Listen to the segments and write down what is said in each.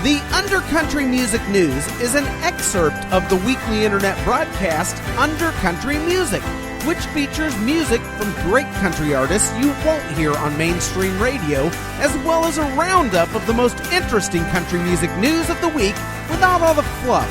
The Undercountry Music News is an excerpt of the weekly internet broadcast Undercountry Music, which features music from great country artists you won't hear on mainstream radio, as well as a roundup of the most interesting country music news of the week without all the fluff.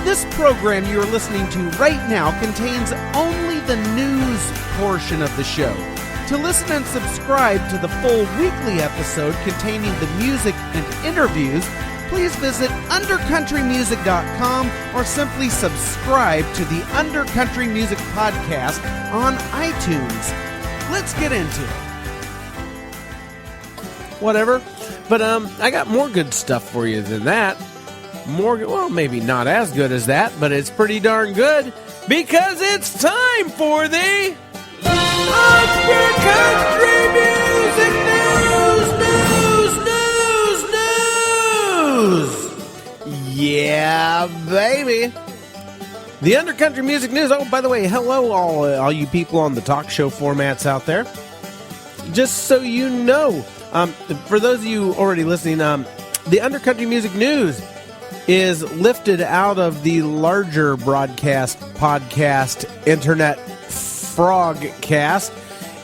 This program you are listening to right now contains only the news portion of the show. To listen and subscribe to the full weekly episode containing the music and interviews, please visit undercountrymusic.com or simply subscribe to the Undercountry Music Podcast on iTunes. Let's get into it. Whatever. But I got more good stuff for you than that. Well, maybe not as good as that, but it's pretty darn good because it's time for the Undercountry Music News. Yeah, baby. The Undercountry Music News. Oh, by the way, hello all you people on the talk show formats out there. Just so you know, for those of you already listening, the Undercountry Music News is lifted out of the larger broadcast, podcast, internet frogcast,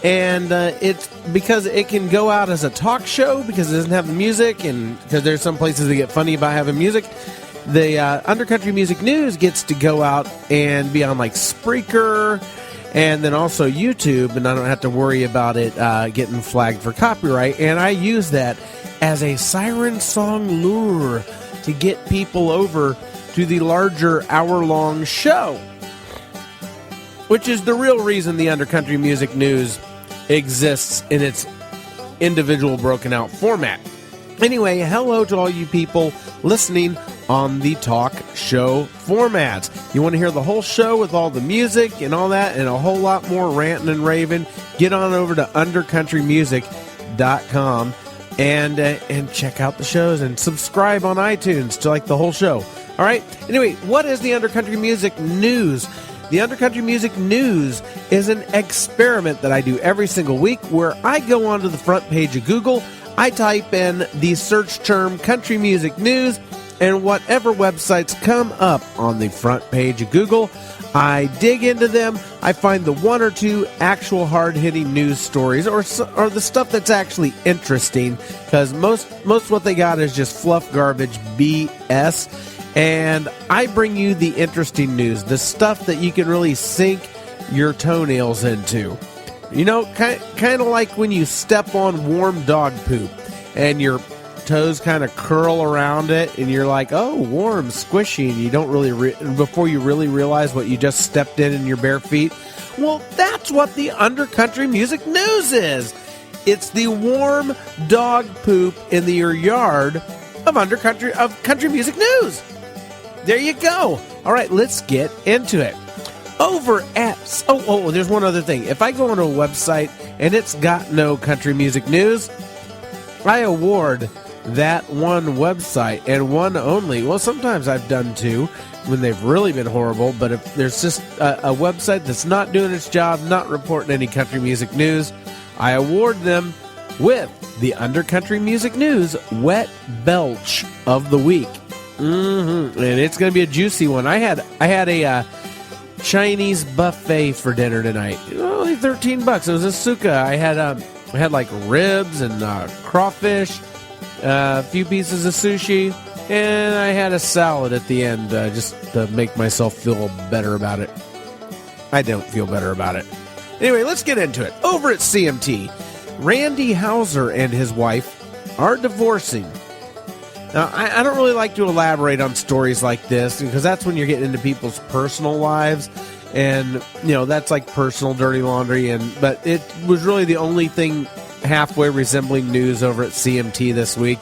and it's because it can go out as a talk show because it doesn't have the music, and because there's some places that get funny about having music. The Undercountry Music News gets to go out and be on like Spreaker and then also YouTube, and I don't have to worry about it getting flagged for copyright. And I use that as a siren song lure to get people over to the larger hour-long show, which is the real reason the Undercountry Music News exists in its individual broken-out format. Anyway, hello to all you people listening on the talk show formats. You want to hear the whole show with all the music and all that and a whole lot more ranting and raving? Get on over to undercountrymusic.com and check out the shows and subscribe on iTunes to like the whole show. All right? Anyway, what is the Undercountry Music News? The Undercountry Music News is an experiment that I do every single week where I go onto the front page of Google, I type in the search term country music news, and whatever websites come up on the front page of Google, I dig into them. I find the one or two actual hard-hitting news stories or the stuff that's actually interesting, because most what they got is just fluff garbage BS. And I bring you the interesting news, the stuff that you can really sink your toenails into. You know, kind of like when you step on warm dog poop and your toes kind of curl around it and you're like, oh, warm, squishy, and you don't really before you really realize what you just stepped in your bare feet. Well, that's what the Undercountry Music News is. It's the warm dog poop in your yard of country music news. There you go. All right, let's get into it. Over at... Oh, there's one other thing. If I go onto a website and it's got no country music news, I award that one website and one only. Well, sometimes I've done two when they've really been horrible, but if there's just a website that's not doing its job, not reporting any country music news, I award them with the Undercountry Music News Wet Belch of the Week. And it's going to be a juicy one. I had a Chinese buffet for dinner tonight. Only $13. It was a suka. I had like ribs and crawfish, a few pieces of sushi, and I had a salad at the end just to make myself feel better about it. I don't feel better about it. Anyway, let's get into it. Over at CMT, Randy Houser and his wife are divorcing. Now, I don't really like to elaborate on stories like this because that's when you're getting into people's personal lives, and you know that's like personal dirty laundry. But it was really the only thing halfway resembling news over at CMT this week.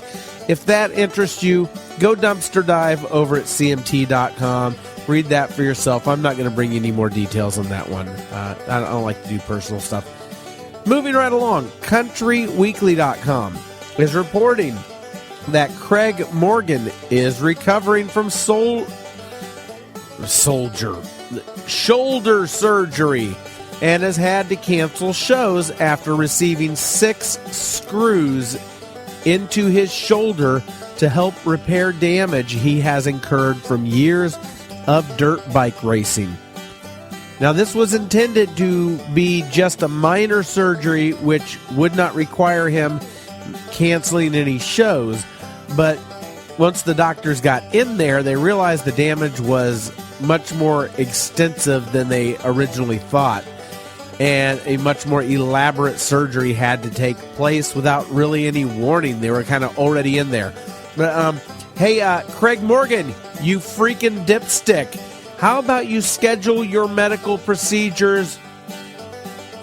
If that interests you, go dumpster dive over at cmt.com. Read that for yourself. I'm not going to bring you any more details on that one. I don't like to do personal stuff. Moving right along, countryweekly.com is reporting that Craig Morgan is recovering from shoulder surgery and has had to cancel shows after receiving 6 screws into his shoulder to help repair damage he has incurred from years of dirt bike racing. Now, this was intended to be just a minor surgery which would not require him canceling any shows, but once the doctors got in there, they realized the damage was much more extensive than they originally thought, and a much more elaborate surgery had to take place without really any warning. They were kind of already in there. But, hey, Craig Morgan, you freaking dipstick, how about you schedule your medical procedures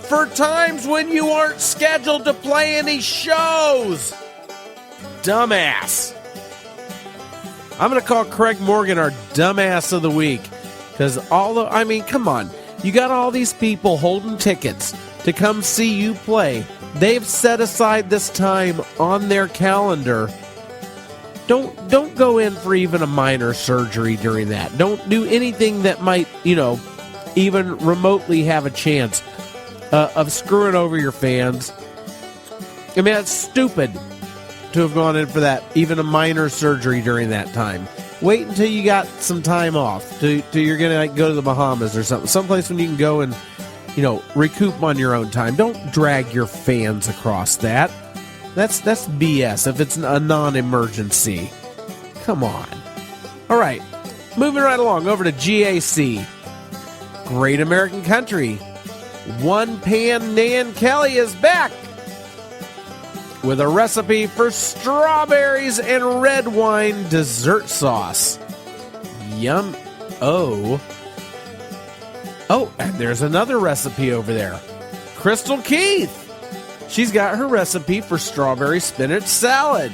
for times when you aren't scheduled to play any shows? Dumbass. I'm going to call Craig Morgan our dumbass of the week. Because come on. You got all these people holding tickets to come see you play. They've set aside this time on their calendar. Don't go in for even a minor surgery during that. Don't do anything that might, even remotely have a chance of screwing over your fans. I mean, it's stupid to have gone in for that, even a minor surgery during that time. Wait until you got some time off. Till you're going to go to the Bahamas or something. Someplace when you can go and, recoup on your own time. Don't drag your fans across that. That's BS if it's a non-emergency. Come on. All right. Moving right along over to GAC. Great American Country. One Pan Nan Kelly is back with a recipe for strawberries and red wine dessert sauce. Yum. Oh, and there's another recipe over there. Crystal Keith. She's got her recipe for strawberry spinach salad.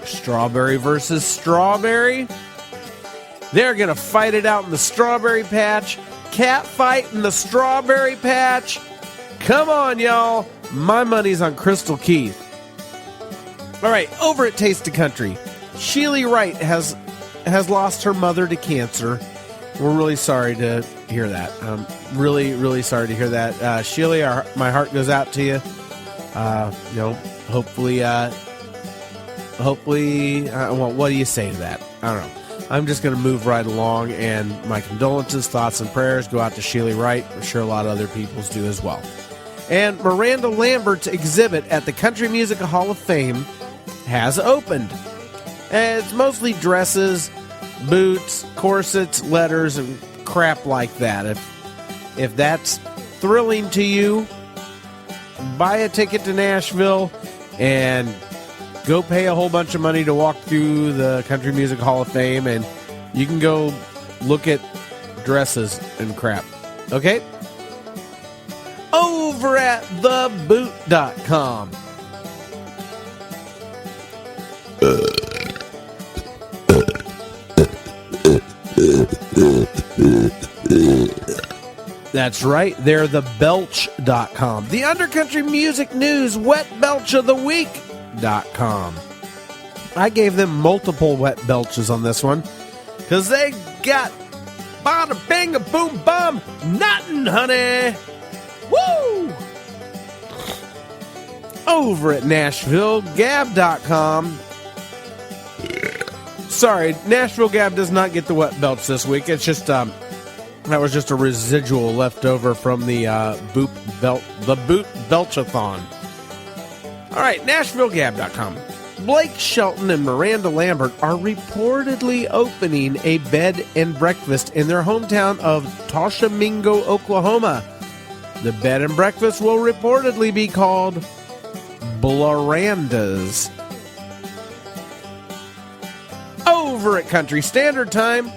Strawberry versus strawberry. They're going to fight it out in the strawberry patch. Cat fight in the strawberry patch. Come on, y'all. My money's on Crystal Keith. All right, over at Taste of Country, Sheila Wright has lost her mother to cancer. We're really sorry to hear that. Really, really sorry to hear that. Sheila, my heart goes out to you. Hopefully, what do you say to that? I don't know. I'm just going to move right along, and my condolences, thoughts, and prayers go out to Sheila Wright. I'm sure a lot of other people's do as well. And Miranda Lambert's exhibit at the Country Music Hall of Fame has opened. And it's mostly dresses, boots, corsets, letters, and crap like that. If that's thrilling to you, buy a ticket to Nashville and go pay a whole bunch of money to walk through the Country Music Hall of Fame, and you can go look at dresses and crap. Okay? Over at theboot.com. That's right, they're the belch.com. The Undercountry Music News Wet Belch of the Week.com. I gave them multiple wet belches on this one because they got bada bing a boom bum nothing, honey. Woo! Over at NashvilleGab.com. Sorry, Nashville Gab does not get the wet belch this week. It's just that was just a residual left over from the boot belchathon. All right, NashvilleGab.com. Blake Shelton and Miranda Lambert are reportedly opening a bed and breakfast in their hometown of Toshamingo, Oklahoma. The bed and breakfast will reportedly be called Blarandas. Over at Country Standard Time,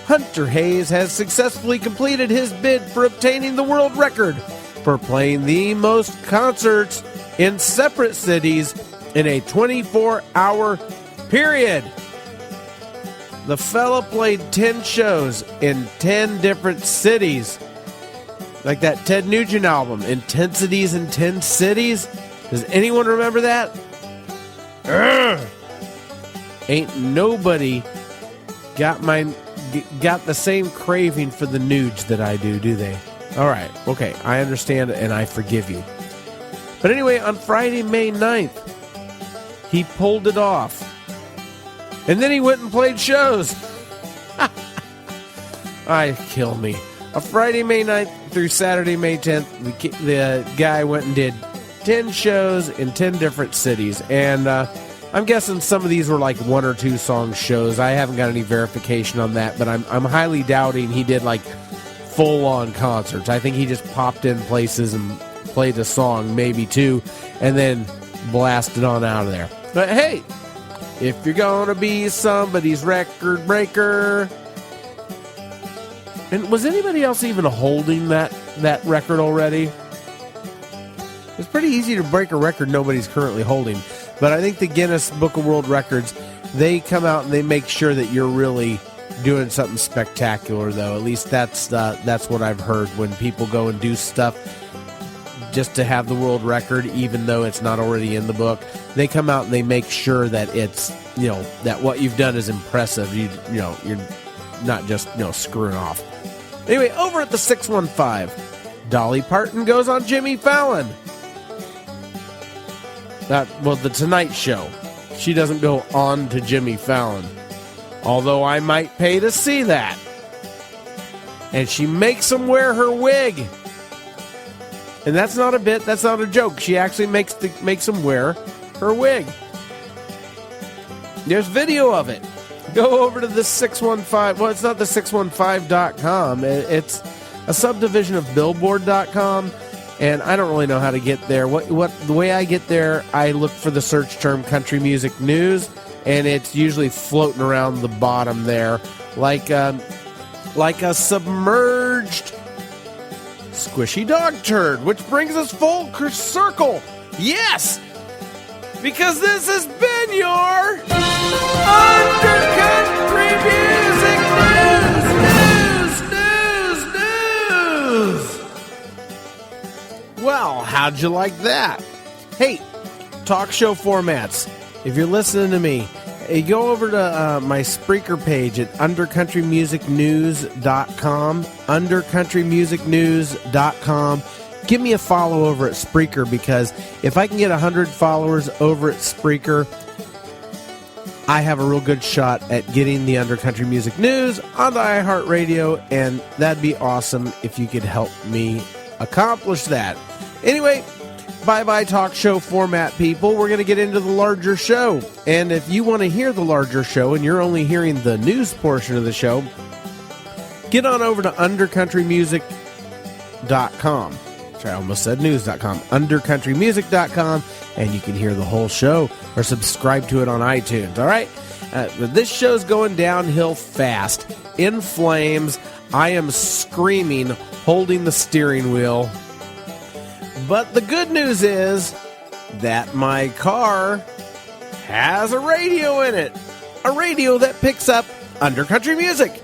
Hunter Hayes has successfully completed his bid for obtaining the world record for playing the most concerts in separate cities in a 24-hour period. The fella played 10 shows in 10 different cities. Like that Ted Nugent album, Intensities in 10 Cities. Does anyone remember that? Urgh. Ain't nobody got the same craving for the nudes that I do they? All right, okay, I understand and I forgive you. But anyway, on Friday, May 9th, he pulled it off. And then he went and played shows. Kill me. A Friday, May 9th through Saturday, May 10th, the guy went and did 10 shows in 10 different cities. And I'm guessing some of these were like 1 or 2 song shows. I haven't got any verification on that, but I'm highly doubting he did like full-on concerts. I think he just popped in places and played a song, maybe 2, and then blasted on out of there. But hey, if you're going to be somebody's record breaker... And was anybody else even holding that record already? It's pretty easy to break a record nobody's currently holding. But I think the Guinness Book of World Records, they come out and they make sure that you're really doing something spectacular, though. At least that's what I've heard when people go and do stuff just to have the world record, even though it's not already in the book. They come out and they make sure that it's, that what you've done is impressive. You're not just, screwing off. Anyway, over at the 615, Dolly Parton goes on Jimmy Fallon. The Tonight Show. She doesn't go on to Jimmy Fallon. Although I might pay to see that. And she makes him wear her wig. And that's not a bit, that's not a joke. She actually makes him wear her wig. There's video of it. Go over to the 615. Well, it's not the 615.com. It's a subdivision of billboard.com. And I don't really know how to get there. The way I get there, I look for the search term country music news, and it's usually floating around the bottom there, like a submerged squishy dog turd, which brings us full circle. Yes, because this has been your Undercountry Music News. Well, how'd you like that? Hey, talk show formats. If you're listening to me, go over to my Spreaker page at undercountrymusicnews.com, undercountrymusicnews.com. Give me a follow over at Spreaker, because if I can get 100 followers over at Spreaker, I have a real good shot at getting the Undercountry Music News onto iHeartRadio, and that'd be awesome if you could help me accomplish that. Anyway, bye-bye talk show format, people. We're going to get into the larger show. And if you want to hear the larger show and you're only hearing the news portion of the show, get on over to undercountrymusic.com. I almost said news.com. undercountrymusic.com, and you can hear the whole show or subscribe to it on iTunes. All right? This show's going downhill fast. In flames. I am screaming, holding the steering wheel. But the good news is that my car has a radio in it. A radio that picks up undercountry music.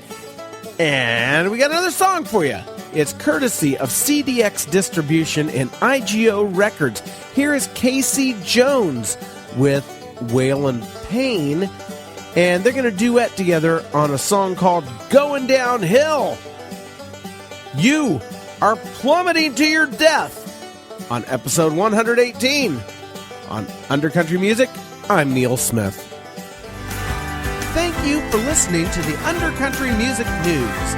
And we got another song for you. It's courtesy of CDX Distribution and IGO Records. Here is Casey Jones with Waylon Payne, and they're going to duet together on a song called Going Downhill. You are plummeting to your death on episode 118. On Undercountry Music, I'm Neil Smith. Thank you for listening to the Undercountry Music News.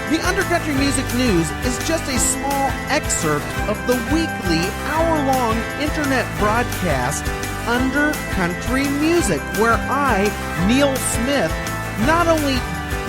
The Undercountry Music News is just a small excerpt of the weekly, hour-long internet broadcast Undercountry Music, where I, Neil Smith, not only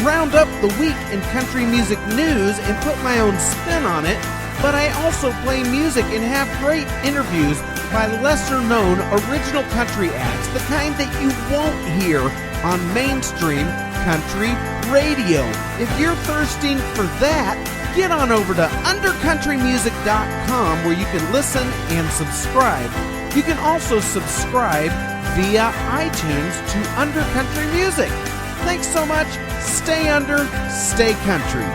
round up the week in country music news and put my own spin on it, but I also play music and have great interviews by lesser-known original country acts, the kind that you won't hear on mainstream country radio. If you're thirsting for that, get on over to undercountrymusic.com, where you can listen and subscribe. You can also subscribe via iTunes to Undercountry Music. Thanks so much. Stay under, stay country.